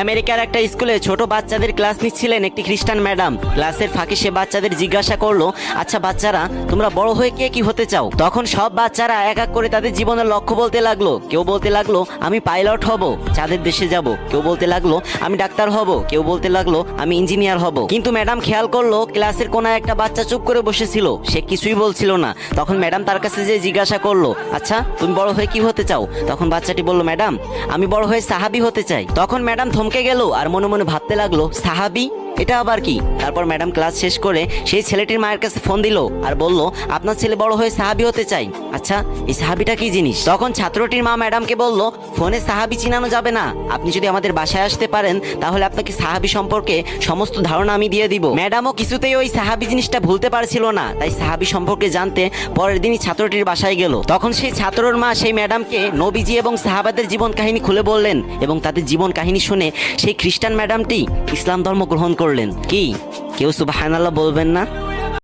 আমেরিকার একটা স্কুলে ছোট বাচ্চাদের ক্লাস নিচ্ছিলেন একটি খ্রিস্টান ম্যাডাম। ক্লাসের ফাঁকে সে বাচ্চাদের জিজ্ঞাসা করলো, আচ্ছা বাচ্চারা, তোমরা বড় হয়ে কে কি হতে চাও? তখন সব বাচ্চারা এক এক করে তাদের জীবনের লক্ষ্য বলতে লাগলো। কেউ বলতে লাগলো আমি পাইলট হব, চাঁদের দেশে যাব। কেউ বলতে লাগলো আমি ডাক্তার হব। কেউ বলতে লাগলো আমি ইঞ্জিনিয়ার হব। কিন্তু ম্যাডাম খেয়াল করলো ক্লাসের কোনায় একটা বাচ্চা চুপ করে বসেছিল, সে কিছুই বলছিল না। তখন ম্যাডাম তার কাছে যে জিজ্ঞাসা করলো, আচ্ছা তুমি বড় হয়ে কি হতে চাও? তখন বাচ্চাটি বলল, ম্যাডাম আমি বড় হয়ে সাহাবী হতে চাই। তখন ম্যাডাম থমকে গেল আর মনে মনে ভাবতে লাগলো, সাহাবী, এটা আবার কি? তারপর ম্যাডাম ক্লাস শেষ করে সেই ছেলেটির মায়ের কাছে ফোন দিল আর বলল, আপনার ছেলে বড় হয়ে সাহাবী হতে চাই। আচ্ছা এই সাহাবীটা কি জিনিস? তখন ছাত্রটির মা ম্যাডামকে বলল, ফোনে সাহাবী চিনানো যাবে না, আপনি যদি আমাদের বাসায় আসতে পারেন তাহলে আপনাকে সাহাবী সম্পর্কে সমস্ত ধারণা আমি দিয়ে দিব। ম্যাডামও কিছুতেই ওই সাহাবী জিনিসটা ভুলতে পারছিল না, তাই সাহাবী সম্পর্কে জানতে পরের দিনই ছাত্রটির বাসায় গেল। তখন সেই ছাত্রর মা সেই ম্যাডামকে নবীজি এবং সাহাবাদের জীবন কাহিনী খুলে বললেন এবং তাদের জীবন কাহিনী শুনে সেই খ্রিস্টান ম্যাডামটি ইসলাম ধর্ম গ্রহণ করলেন। কি কেউ সুবহানাল্লাহ বলবেন না?